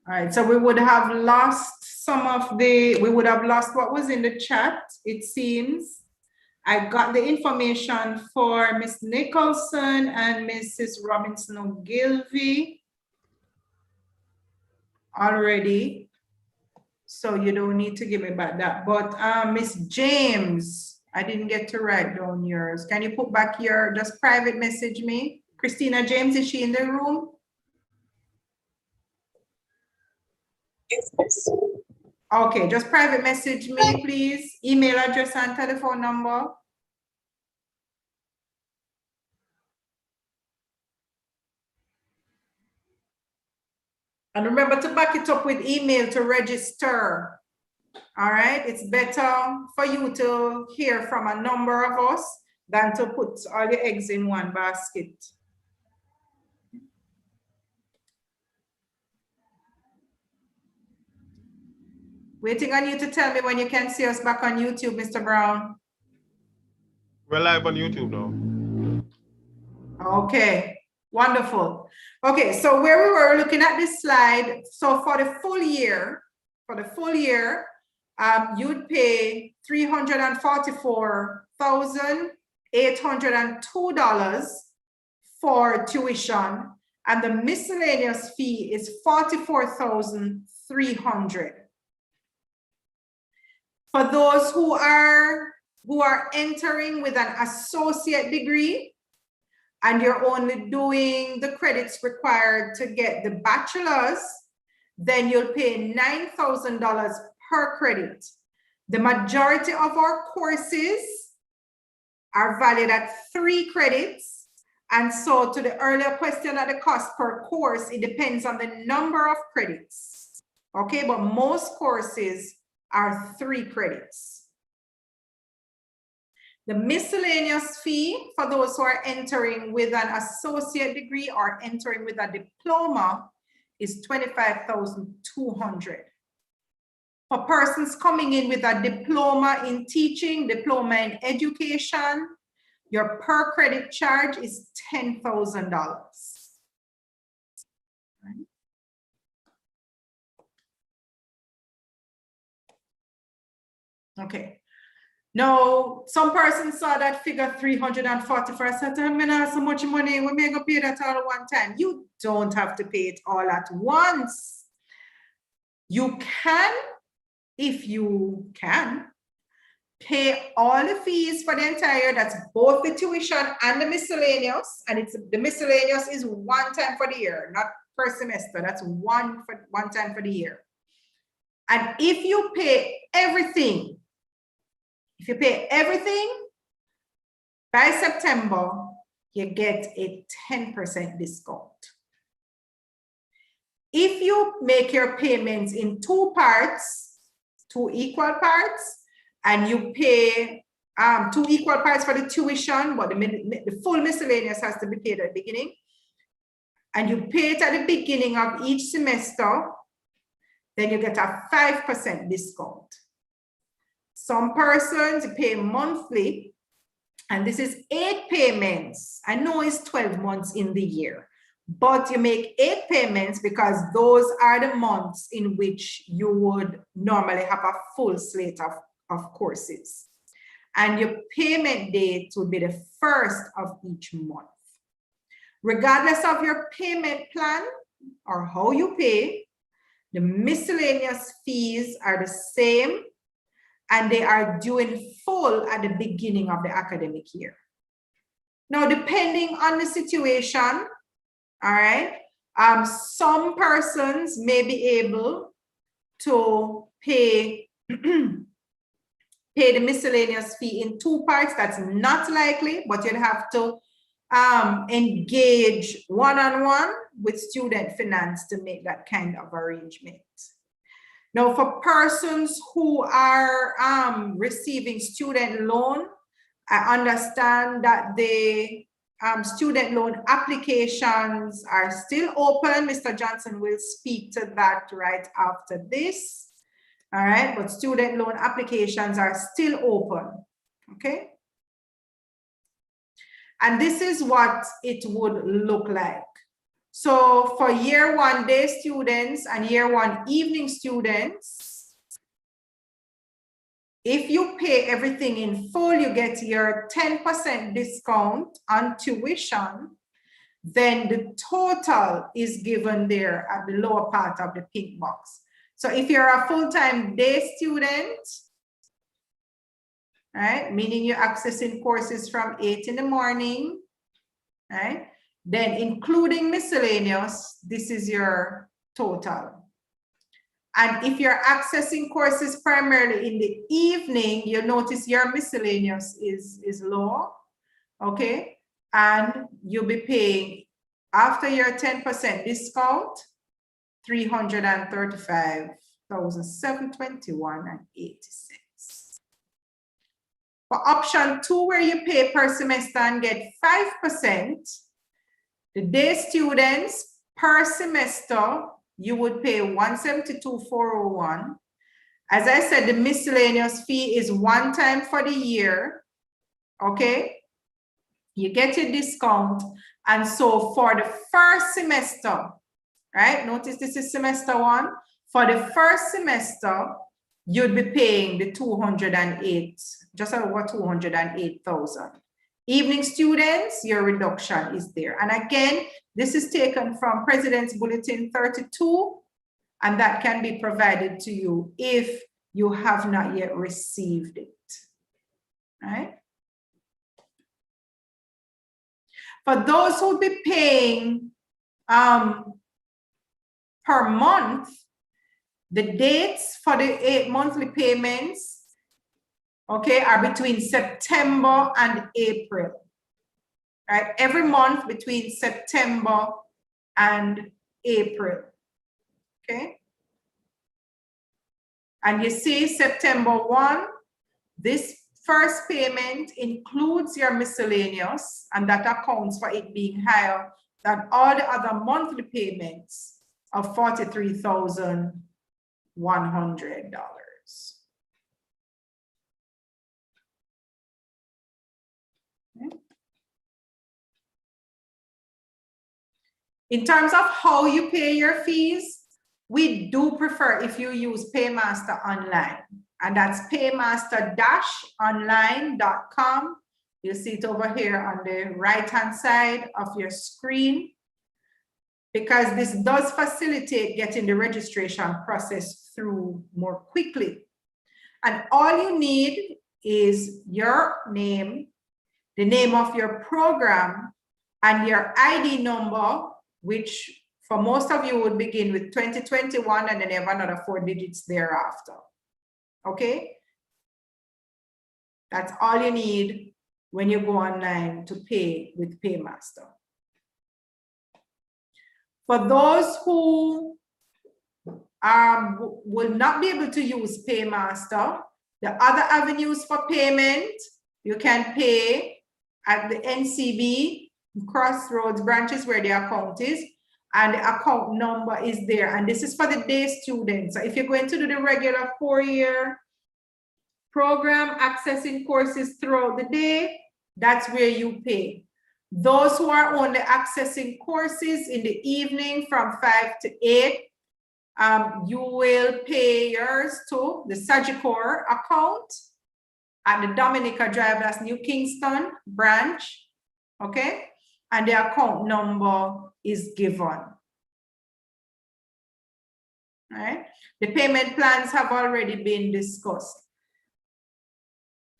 All right, so we would have lost some of the, we would have lost what was in the chat, it seems. I got the information for Miss Nicholson and Mrs. Robinson Ogilvy already. So you don't need to give me back that. But Miss James, I didn't get to write down yours. Can you put back your, just private message me? Christina James, is she in the room? Yes. Okay, just private message me, please. Email address and telephone number. And remember to back it up with email to register. All right, it's better for you to hear from a number of us than to put all your eggs in one basket. Waiting on you to tell me when you can see us back on YouTube, Mr. Brown. We're live on YouTube now. Okay, wonderful. Okay, so where we were looking at this slide, so for the full year, you'd pay $344,802 for tuition, and the miscellaneous fee is $44,300. For those who are entering with an associate degree, and you're only doing the credits required to get the bachelor's, then you'll pay $9,000 per credit. The majority of our courses are valid at 3 credits. And so to the earlier question of the cost per course, it depends on the number of credits. Okay, but most courses are 3 credits. The miscellaneous fee for those who are entering with an associate degree or entering with a diploma is $25,200. For persons coming in with a diploma in teaching, diploma in education, your per credit charge is $10,000. Okay. Now, some person saw that figure 344. I said, I'm gonna have so much money, we may go pay that all at one time. You don't have to pay it all at once. You can, if you can, pay all the fees for the entire, that's both the tuition and the miscellaneous, and it's the miscellaneous is one time for the year, not per semester. That's one time for the year. And if you pay everything, by September, you get a 10% discount. If you make your payments in 2 parts, 2 equal parts, and you pay 2 equal parts for the tuition, but the full miscellaneous has to be paid at the beginning, and you pay it at the beginning of each semester, then you get a 5% discount. Some persons pay monthly, and this is 8 payments. I know it's 12 months in the year, but you make 8 payments because those are the months in which you would normally have a full slate of courses. And your payment date would be the 1st of each month. Regardless of your payment plan or how you pay, the miscellaneous fees are the same, and they are due in full at the beginning of the academic year. Now, depending on the situation, all right, some persons may be able to pay, pay the miscellaneous fee in 2 parts. That's not likely, but you'd have to engage one-on-one with student finance to make that kind of arrangement. Now, for persons who are receiving student loan, I understand that the student loan applications are still open. Mr. Johnson will speak to that right after this. All right, but student loan applications are still open, okay? And this is what it would look like. So for year one day students and year one evening students, if you pay everything in full, you get your 10% discount on tuition. Then the total is given there at the lower part of the pink box. So if you're a full-time day student, right, meaning you're accessing courses from 8 in the morning, right, then including miscellaneous, this is your total. And if you're accessing courses primarily in the evening, you'll notice your miscellaneous is low, okay? And you'll be paying, after your 10% discount, $335,721.80. For option 2, where you pay per semester and get 5%, the day students per semester, you would pay $172,401. As I said, the miscellaneous fee is one time for the year, okay? You get a discount. And so for the first semester, right? Notice this is semester 1. For the first semester, you'd be paying the 208, just over 208,000. Evening students, your reduction is there. And again, this is taken from President's Bulletin 32, and that can be provided to you if you have not yet received it, right? For those who will be paying per month, the dates for the 8 monthly payments, okay, are between September and April, right? Every month between September and April, okay? And you see September 1, this first payment includes your miscellaneous, and that accounts for it being higher than all the other monthly payments of $43,100. Okay. In terms of how you pay your fees, we do prefer if you use Paymaster Online, and that's paymaster-online.com. You see it over here on the right-hand side of your screen, because this does facilitate getting the registration process through more quickly. And all you need is your name, the name of your program, and your ID number, which for most of you would begin with 2021, and then you have another 4 digits thereafter. Okay? That's all you need when you go online to pay with Paymaster. For those who will not be able to use Paymaster, the other avenues for payment, you can pay at the NCB Crossroads branches where the account is, and the account number is there. And this is for the day students. So if you're going to do the regular 4-year program, accessing courses throughout the day, that's where you pay. Those who are only accessing courses in the evening from 5 to 8, you will pay yours to the Sagicor account at the Dominica Drive, that's New Kingston branch, okay? And the account number is given, right? The payment plans have already been discussed.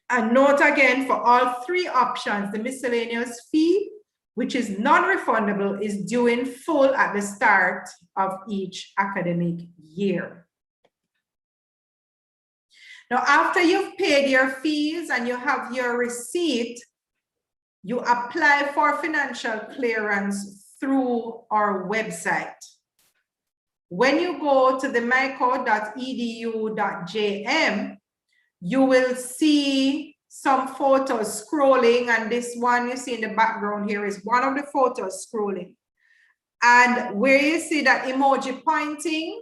And note again, for all 3 options, the miscellaneous fee, which is non-refundable, is due in full at the start of each academic year. Now, after you've paid your fees and you have your receipt, you apply for financial clearance through our website. When you go to the mico.edu.jm, you will see some photos scrolling, and this one you see in the background here is one of the photos scrolling. And where you see that emoji pointing,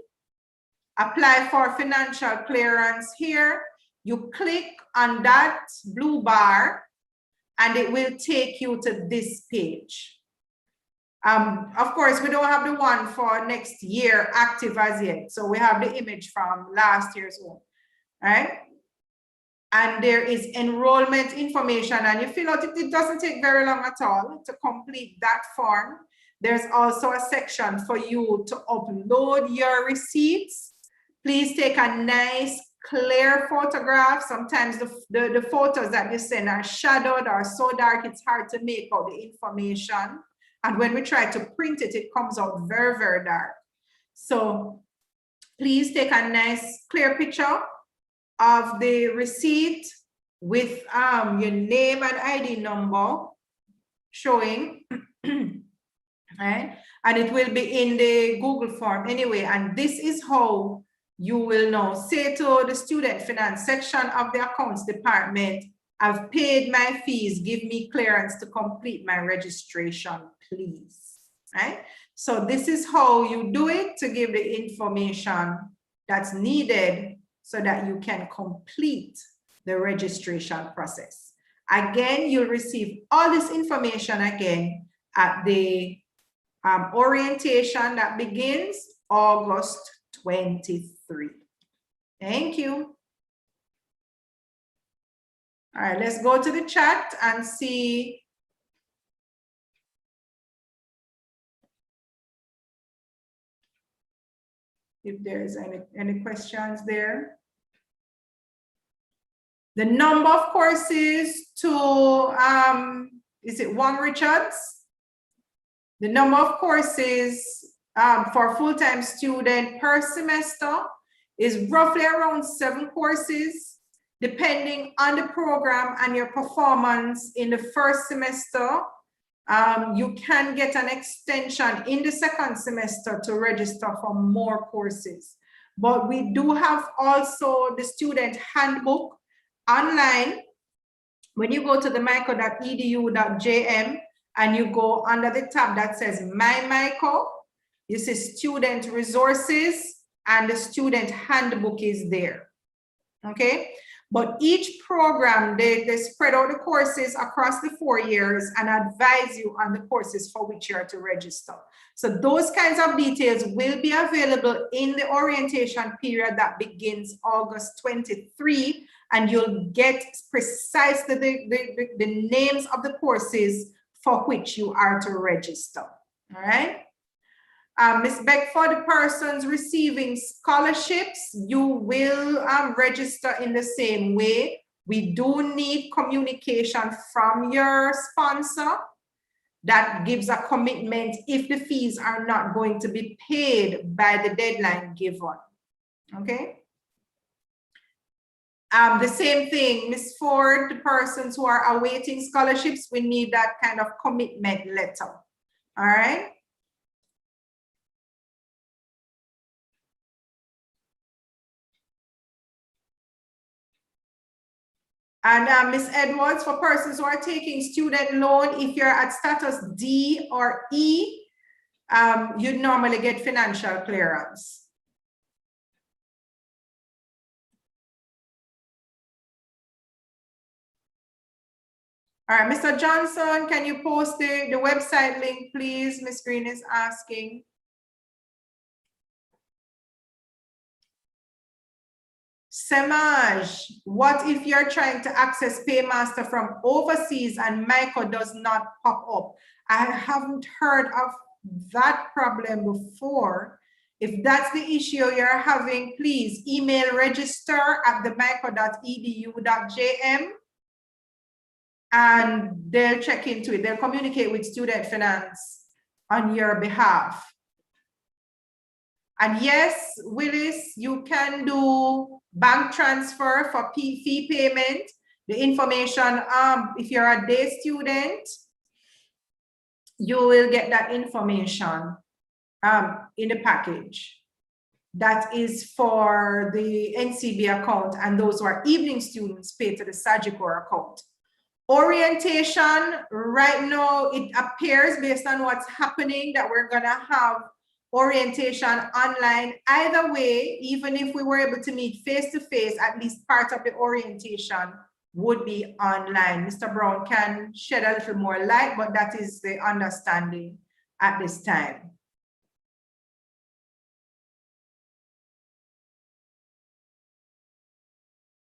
apply for financial clearance here, you click on that blue bar and it will take you to this page. Of course, we don't have the one for next year active as yet. So we have the image from last year's one, right? And there is enrollment information, and you fill out it doesn't take very long at all to complete that form. There's also a section for you to upload your receipts. Please take a nice clear photograph. Sometimes the photos that you send are shadowed or so dark it's hard to make out the information. And when we try to print it, it comes out very, very dark. So please take a nice clear picture of the receipt with your name and ID number showing, right? And it will be in the Google form anyway. And this is how you will know. Say to the student finance section of the accounts department, I've paid my fees, give me clearance to complete my registration, please, right? So this is how you do it to give the information that's needed so that you can complete the registration process. Again, you'll receive all this information again at the orientation that begins August 23. Thank you. All right, let's go to the chat and see if there's any questions there. The number of courses to, is it Wong Richards? The number of courses for full-time student per semester is roughly around 7 courses, depending on the program and your performance in the first semester. You can get an extension in the second semester to register for more courses. But we do have also the student handbook online. When you go to the mico.edu.jm and you go under the tab that says My Mico, you see student resources and the student handbook is there, okay? But each program, they spread out the courses across the 4 years and advise you on the courses for which you are to register. So those kinds of details will be available in the orientation period that begins August 23, and you'll get precisely the names of the courses for which you are to register, all right? Ms. Beck, for the persons receiving scholarships, you will register in the same way. We do need communication from your sponsor that gives a commitment if the fees are not going to be paid by the deadline given, okay? The same thing, Ms. Ford, the persons who are awaiting scholarships, we need that kind of commitment letter, all right? And Ms. Edwards, for persons who are taking student loan, if you're at status D or E, you'd normally get financial clearance. All right, Mr. Johnson, can you post the website link, please? Ms. Green is asking. Semaj, what if you're trying to access Paymaster from overseas and Mico does not pop up? I haven't heard of that problem before. If that's the issue you're having, please email register@themico.edu.jm and they'll check into it. They'll communicate with Student Finance on your behalf. And yes, Willis, you can do bank transfer for fee payment. The information, if you're a day student, you will get that information in the package. That is for the NCB account, and those who are evening students pay to the Sagicor account. Orientation, right now, it appears based on what's happening that we're gonna have orientation online. Either way, even if we were able to meet face-to-face, at least part of the orientation would be online. Mr. Brown can shed a little more light, but that is the understanding at this time.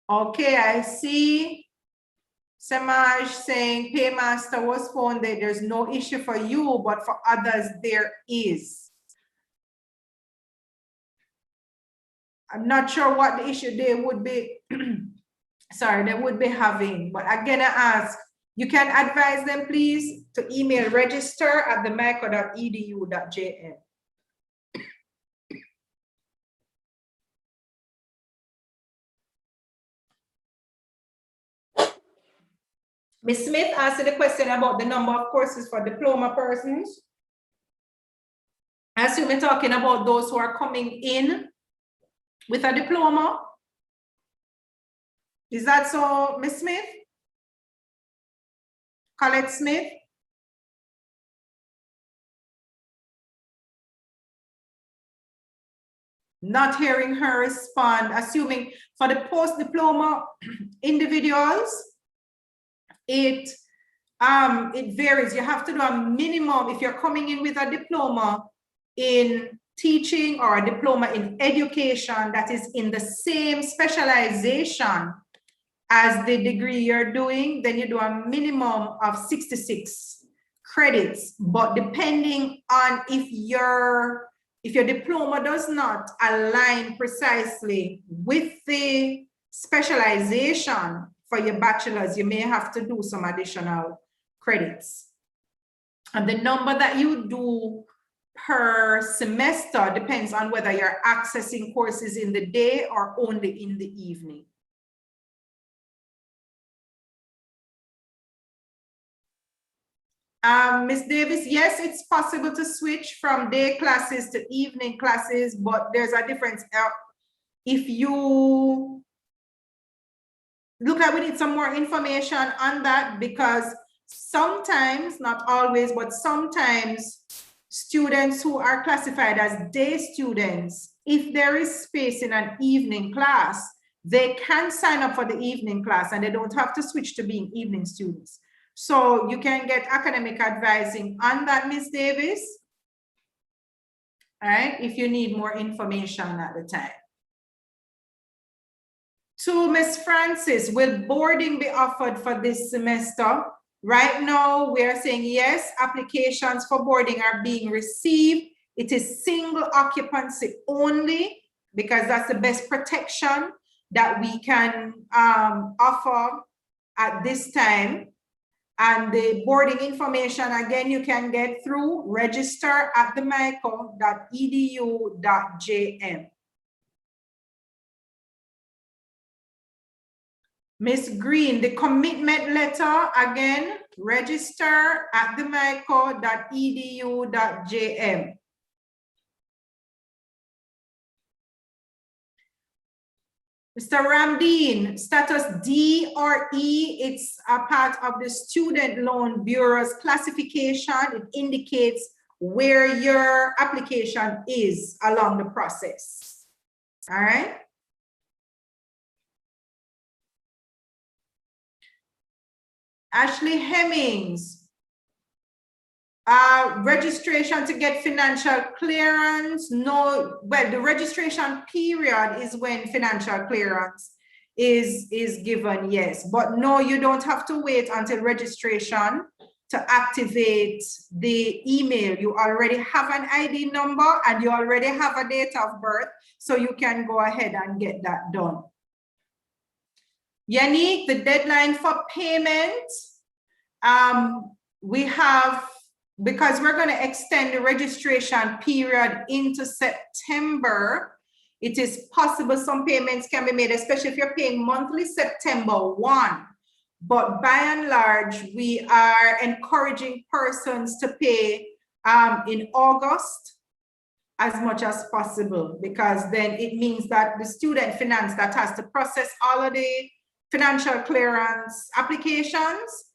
Okay, I see Samaj saying Paymaster was found that there's no issue for you, but for others there is. I'm not sure what the issue they would be, sorry, they would be having, but again, I ask, you can advise them, please, to email register@themico.edu.jn. Ms. Smith asked the question about the number of courses for diploma persons. I assume you're talking about those who are coming in with a diploma. Is that so, Ms. Smith? Colette Smith? Not hearing her respond, assuming for the post-diploma individuals, it varies. You have to do a minimum if you're coming in with a diploma in teaching or a diploma in education that is in the same specialization as the degree you're doing, then you do a minimum of 66 credits. But depending on if your diploma does not align precisely with the specialization for your bachelor's, you may have to do some additional credits. And the number that you do per semester depends on whether you're accessing courses in the day or only in the evening. Ms. Davis, yes, it's possible to switch from day classes to evening classes, but there's a difference. If you look at, we need some more information on that, because sometimes, not always, but sometimes students who are classified as day students, if there is space in an evening class, they can sign up for the evening class and they don't have to switch to being evening students. So you can get academic advising on that, Ms. Davis, all right, if you need more information at the time. To Ms. Francis, will boarding be offered for this semester? Right now, we are saying yes, applications for boarding are being received. It is single occupancy only, because that's the best protection that we can offer at this time. And the boarding information, again, you can get through register@themico.edu.jm. Ms. Green, the commitment letter, again, register@themico.edu.jm. Mr. Ramdeen, status D or E, it's a part of the Student Loan Bureau's classification. It indicates where your application is along the process. All right. Ashley Hemmings, registration to get financial clearance. No, well, the registration period is when financial clearance is given, yes. But no, you don't have to wait until registration to activate the email. You already have an ID number and you already have a date of birth, so you can go ahead and get that done. Yannick, the deadline for payment, we have, because we're going to extend the registration period into September, it is possible some payments can be made, especially if you're paying monthly September 1. But by and large, we are encouraging persons to pay in August as much as possible, because then it means that the student finance that has to process all of the financial clearance applications,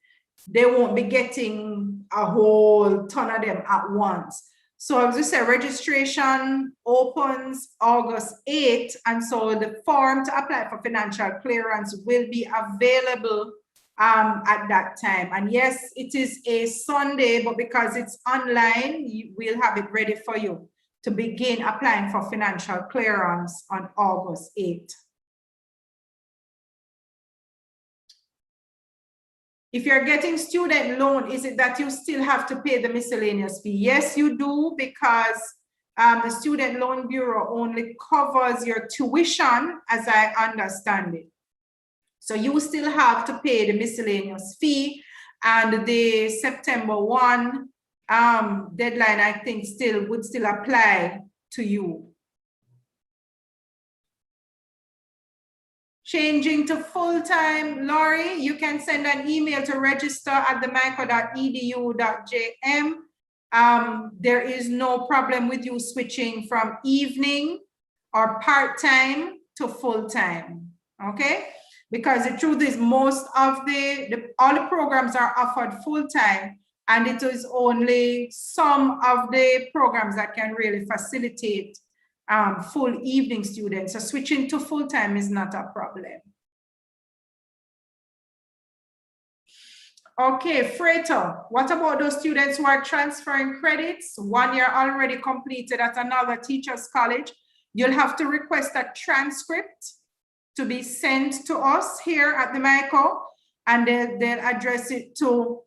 they won't be getting a whole ton of them at once. So as I said, registration opens August 8th, and so the form to apply for financial clearance will be available at that time. And yes, it is a Sunday, but because it's online, we'll have it ready for you to begin applying for financial clearance on August 8th. If you're getting student loan, is it that you still have to pay the miscellaneous fee? Yes, you do, because the Student Loan Bureau only covers your tuition, as I understand it. So you still have to pay the miscellaneous fee, and the September 1 deadline, I think, would still apply to you. Changing to full-time, Laurie, you can send an email to register@themico.edu.jm. There is no problem with you switching from evening or part-time to full-time, okay? Because the truth is, most of all the programs are offered full-time, and it is only some of the programs that can really facilitate full evening students. So switching to full-time is not a problem. Okay, Freighter, what about those students who are transferring credits? 1 year already completed at another teacher's college. You'll have to request a transcript to be sent to us here at the Mico, and they'll address it to,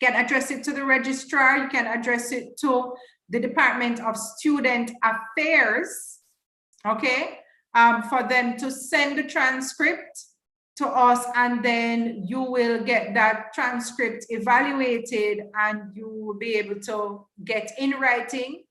can address it to the registrar, you can address it to the Department of Student Affairs, okay, for them to send the transcript to us, and then you will get that transcript evaluated, and you will be able to get in writing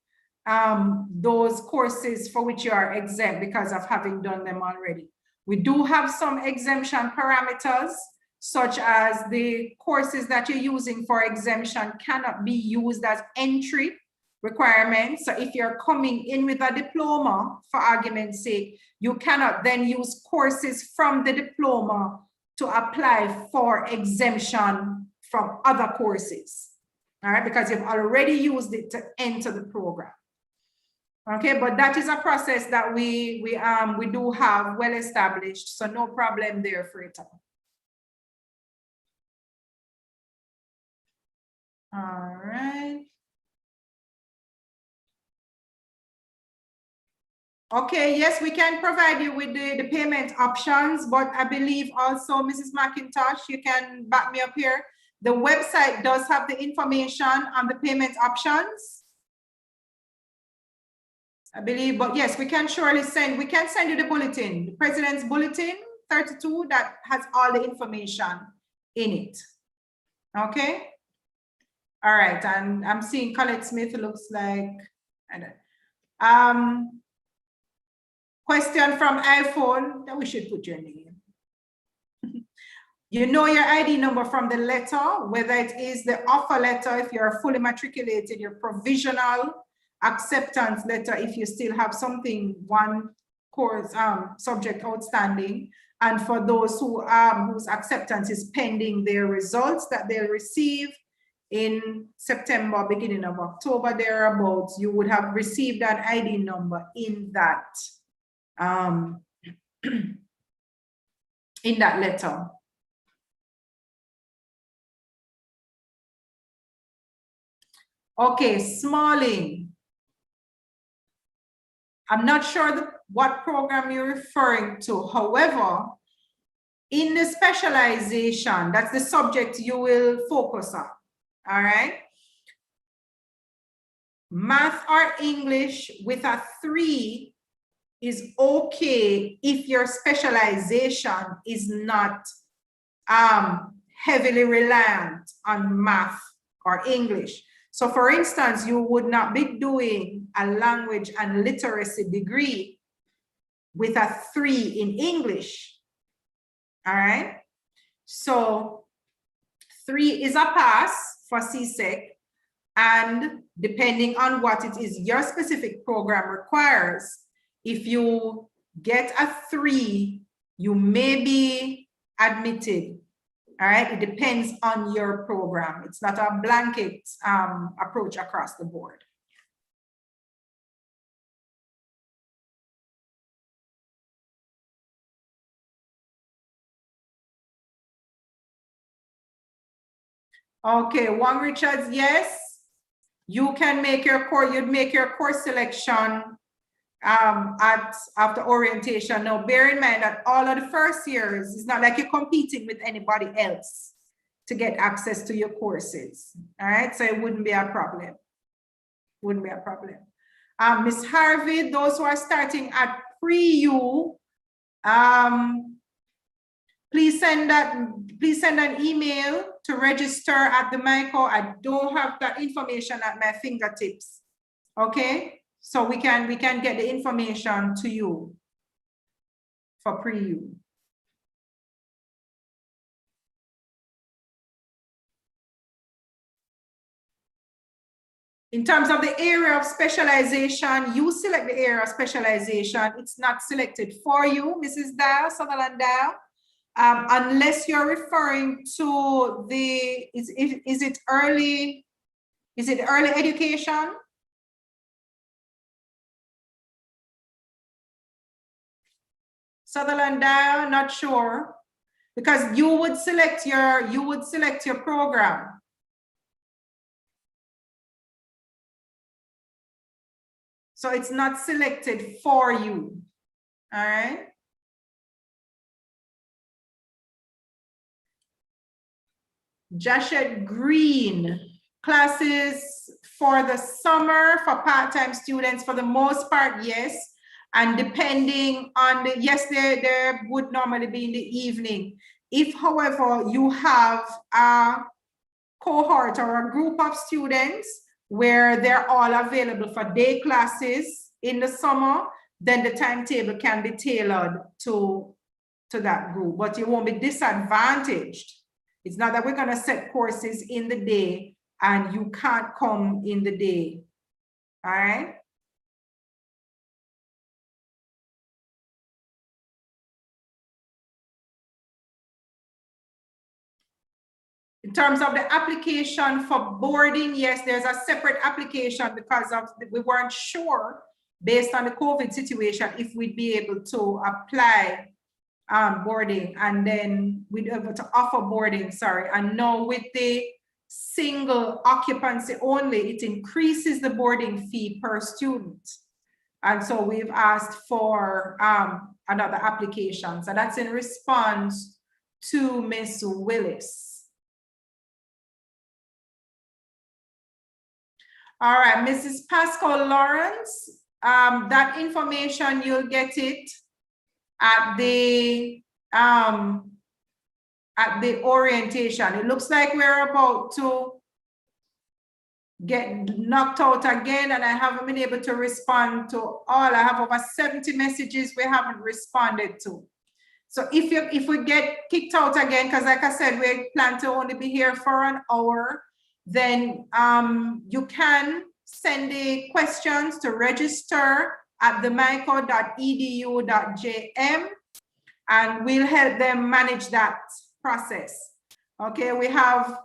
those courses for which you are exempt because of having done them already. We do have some exemption parameters, such as the courses that you're using for exemption cannot be used as entry requirements. So if you're coming in with a diploma, for argument's sake, you cannot then use courses from the diploma to apply for exemption from other courses, all right, because you've already used it to enter the program. Okay, but that is a process that we do have well established, so no problem there, Freda. All right. Okay, yes, we can provide you with the payment options, but I believe also, Mrs. McIntosh, you can back me up here. The website does have the information on the payment options, I believe, but yes, we can surely send, we can send you the bulletin, the President's Bulletin 32 that has all the information in it. Okay. All right, and I'm seeing Colette Smith looks like, question from iPhone, that we should put your name. You know your ID number from the letter, whether it is the offer letter, if you're fully matriculated, your provisional acceptance letter, if you still have something, one course subject outstanding, and for those who whose acceptance is pending their results that they'll receive in September, beginning of October, thereabouts, you would have received an ID number in that in that letter. Okay, Smalling. I'm not sure what program you're referring to. However, in the specialization, that's the subject you will focus on, all right? Math or English with a 3 is okay if your specialization is not heavily reliant on math or English. So for instance, you would not be doing a language and literacy degree with a 3 in English, all right? So 3 is a pass for CSEC, and depending on what it is your specific program requires, if you get a 3, you may be admitted. All right, it depends on your program. It's not a blanket approach across the board. Okay, Wang Richards, yes. You can make your course, you'd make your course selection after orientation. Now, bear in mind that all of the first years, it's not like you're competing with anybody else to get access to your courses. All right, so it wouldn't be a problem. Wouldn't be a problem. Miss Harvey, those who are starting at pre-U, please send an email to register at the Mico. I don't have that information at my fingertips. Okay, so we can get the information to you for pre-U. In terms of the area of specialization, you select the area of specialization. It's not selected for you, Mrs. Dow, Sutherland Dow, unless you're referring to the, is it early education? Sutherland Dow, not sure, because you would select your program. So it's not selected for you, all right? Jashet Green, classes for the summer for part-time students, for the most part, yes. And depending on the, yes, there would normally be in the evening. If, however, you have a cohort or a group of students where they're all available for day classes in the summer, then the timetable can be tailored to that group, but you won't be disadvantaged. It's not that we're going to set courses in the day and you can't come in the day. All right. In terms of the application for boarding, yes, there's a separate application because of we weren't sure based on the COVID situation if we'd be able to apply boarding, and then we'd be able to offer boarding, sorry. And now with the single occupancy only, it increases the boarding fee per student. And so we've asked for another application. So that's in response to Ms. Willis. All right, Mrs. Pascal Lawrence, that information, you'll get it at the orientation. It looks like we're about to get knocked out again, and I haven't been able to respond to all. I have over 70 messages we haven't responded to. So if we get kicked out again, because like I said, we plan to only be here for an hour, then you can send the questions to register at themico.edu.jm, and we'll help them manage that process. Okay, we have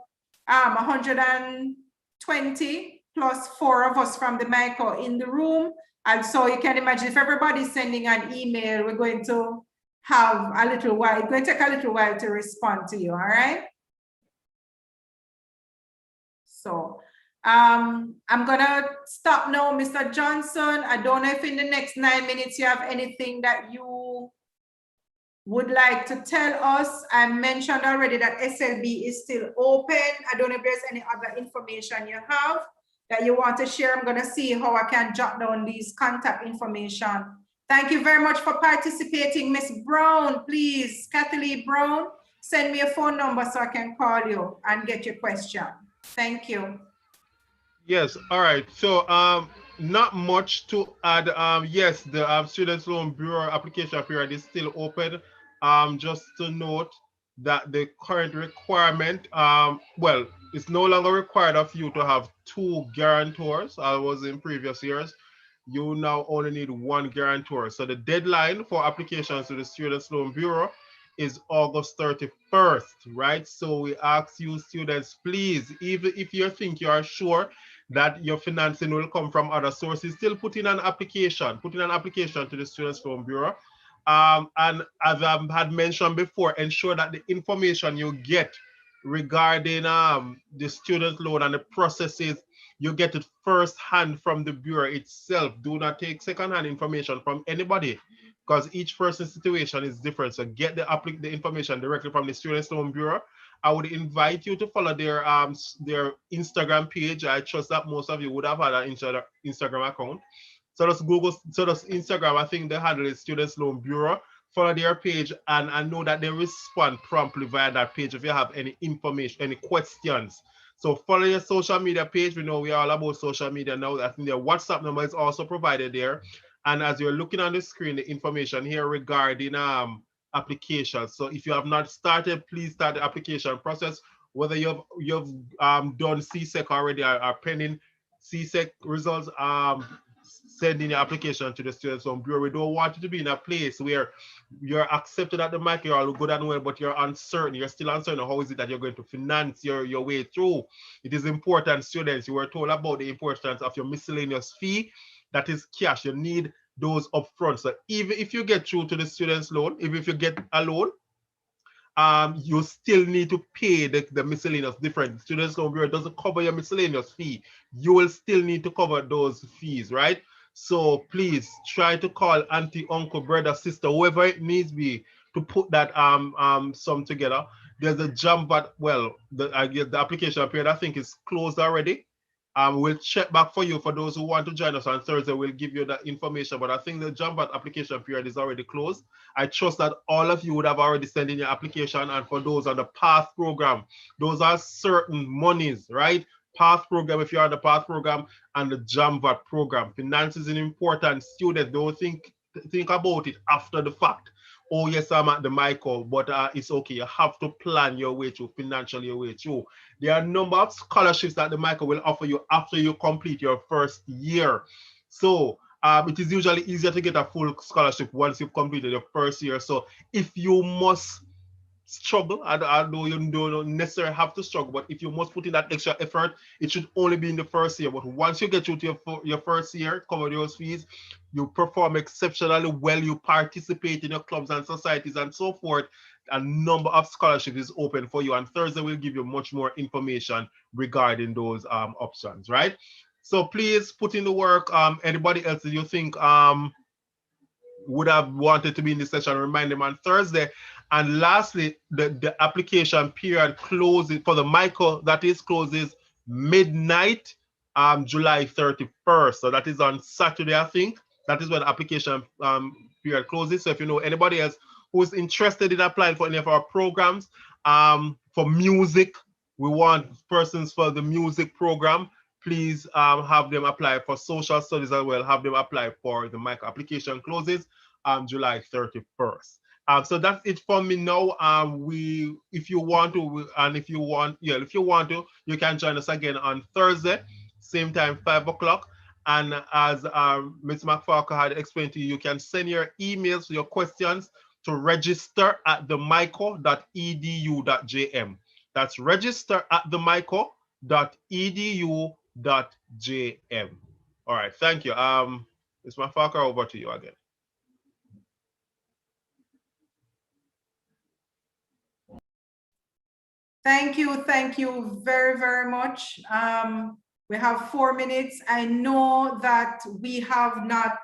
120 plus 4 of us from the Mico in the room. And so you can imagine if everybody's sending an email, we're going to have a little while, it's going to take a little while to respond to you, all right? So I'm gonna stop now, Mr. Johnson. I don't know if in the next 9 minutes you have anything that you would like to tell us. I mentioned already that SLB is still open. I don't know if there's any other information you have that you want to share. I'm gonna see how I can jot down these contact information. Thank you very much for participating. Miss Brown, please, Kathy Lee Brown, send me a phone number so I can call you and get your question. Thank you. Yes, all right. So not much to add. Yes, the Students Loan Bureau application period is still open. Just to note that the current requirement, well, it's no longer required of you to have 2 guarantors. I was in previous years. You now only need 1 guarantor. So the deadline for applications to the Students Loan Bureau is August 31st, right? So we ask you students, please, even if you think you are sure that your financing will come from other sources, still put in an application to the Students Loan Bureau. And as I had mentioned before, ensure that the information you get regarding the student loan and the processes, you get it firsthand from the bureau itself. Do not take secondhand information from anybody, because each person's situation is different. So get the information directly from the Students Loan Bureau. I would invite you to follow their Instagram page. I trust that most of you would have had an Instagram account. So just Google, so just Instagram. I think the handle is Students Loan Bureau. Follow their page, and I know that they respond promptly via that page if you have any information, any questions. So follow your social media page. We know we are all about social media now. I think their WhatsApp number is also provided there. And as you're looking on the screen, the information here regarding applications. So if you have not started, please start the application process. Whether you've done CSEC already or pending CSEC results, send in your application to the Students Loan Bureau. We don't want you to be in a place where you're accepted at the market, you're all good and well, but you're uncertain. You're still uncertain. How is it that you're going to finance your way through? It is important, students. You were told about the importance of your miscellaneous fee. That is cash. You need those upfront. So even if you get through to the students loan, even if you get a loan, you still need to pay the miscellaneous different. Students Loan Bureau doesn't cover your miscellaneous fee. You will still need to cover those fees, right? So please try to call auntie, uncle, brother, sister, whoever it needs be to put that sum together. There's a jump, but well, I guess the application period I think is closed already. We'll check back for you. For those who want to join us on Thursday, we'll give you that information. But I think the JAMBAT application period is already closed. I trust that all of you would have already sent in your application. And for those on the PATH program, those are certain monies, right? PATH program, if you're on the PATH program, and the JAMBAT program. Finance is an important student. Don't think about it after the fact. Oh yes, I'm at the Mico, but it's okay. You have to plan your way through, financially your way through. There are a number of scholarships that the Mico will offer you after you complete your first year. So it is usually easier to get a full scholarship once you've completed your first year. So if you must struggle, I know you don't necessarily have to struggle, but if you must put in that extra effort, it should only be in the first year. But once you get through to your first year, cover those fees, you perform exceptionally well, you participate in your clubs and societies and so forth, a number of scholarships is open for you. And Thursday we'll give you much more information regarding those options, right? So please put in the work. Anybody else that you think would have wanted to be in this session, remind them on Thursday. And lastly, the application period closes for the Mico, that is closes midnight, July 31st. So that is on Saturday, I think. That is when the application period closes. So if you know anybody else who is interested in applying for any of our programs, for music, we want persons for the music program. Please have them apply for social studies as well. Have them apply for the Mico. Application closes July 31st. So that's it for me now. If you want to, you can join us again on Thursday, same time, 5 o'clock. And as Ms. McFarker had explained to you, you can send your emails, your questions to register@themico.edu.jm. That's register@themico.edu.jm. All right, thank you. Ms. McFarker, over to you again. Thank you very, very much. We have 4 minutes. I know that we have not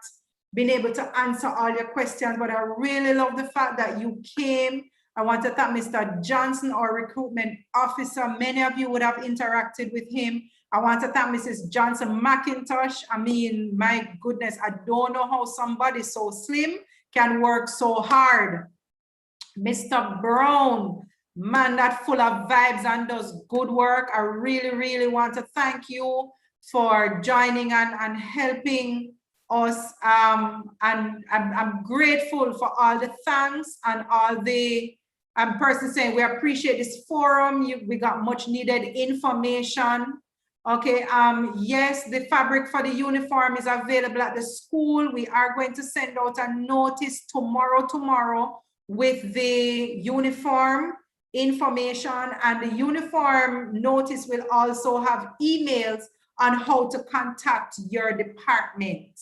been able to answer all your questions, but I really love the fact that you came. I want to thank Mr. Johnson, our recruitment officer. Many of you would have interacted with him. I want to thank Mrs. Johnson McIntosh. I mean, my goodness, I don't know how somebody so slim can work so hard. Mr. Brown, man, that full of vibes and does good work. I really, really want to thank you for joining and helping us. And I'm grateful for all the thanks and all the persons saying we appreciate this forum. We got much needed information. Okay, yes, the fabric for the uniform is available at the school. We are going to send out a notice tomorrow with the uniform information, and the uniform notice will also have emails on how to contact your department.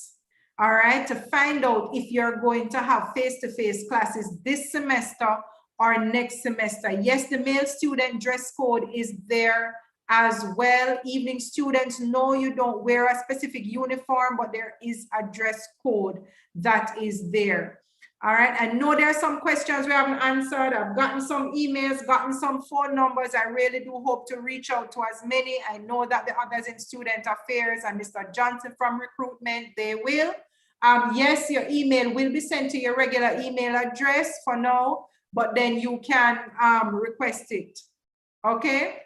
All right, to find out if you're going to have face-to-face classes this semester or next semester. Yes, the male student dress code is there as well. Evening students, no, you don't wear a specific uniform, but there is a dress code that is there. All right, I know there are some questions we haven't answered. I've gotten some emails, gotten some phone numbers. I really do hope to reach out to as many. I know that the others in student affairs and Mr. Johnson from recruitment, they will. Yes, your email will be sent to your regular email address for now, but then you can request it, okay?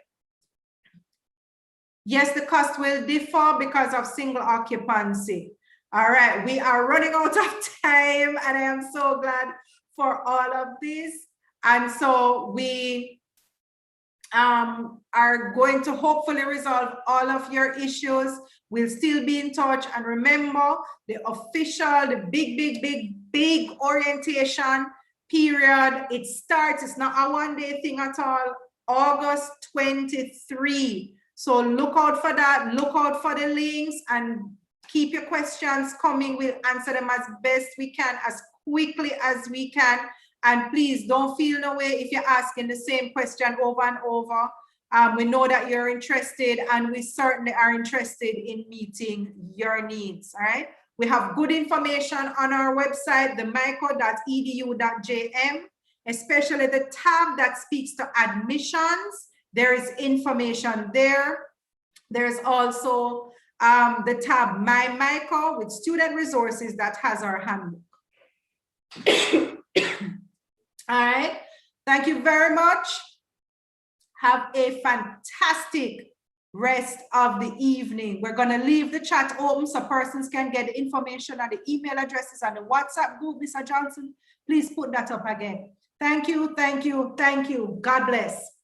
Yes, the cost will differ because of single occupancy. All right, we are running out of time and I am so glad for all of this. And so we are going to hopefully resolve all of your issues. We'll still be in touch. And remember, the official, the big orientation period, it starts, it's not a one-day thing at all, August 23. So look out for that, look out for the links and keep your questions coming. We'll answer them as best we can, as quickly as we can. And please don't feel no way if you're asking the same question over and over. We know that you're interested and we certainly are interested in meeting your needs, all right? We have good information on our website, the mico.edu.jm, especially the tab that speaks to admissions. There is information there. There's also the tab My Mico with student resources that has our handbook. All right, thank you very much. Have a fantastic rest of the evening. We're going to leave the chat open so persons can get the information and the email addresses and the WhatsApp group. Mr. Johnson, please put that up again. Thank you, thank you, thank you. God bless.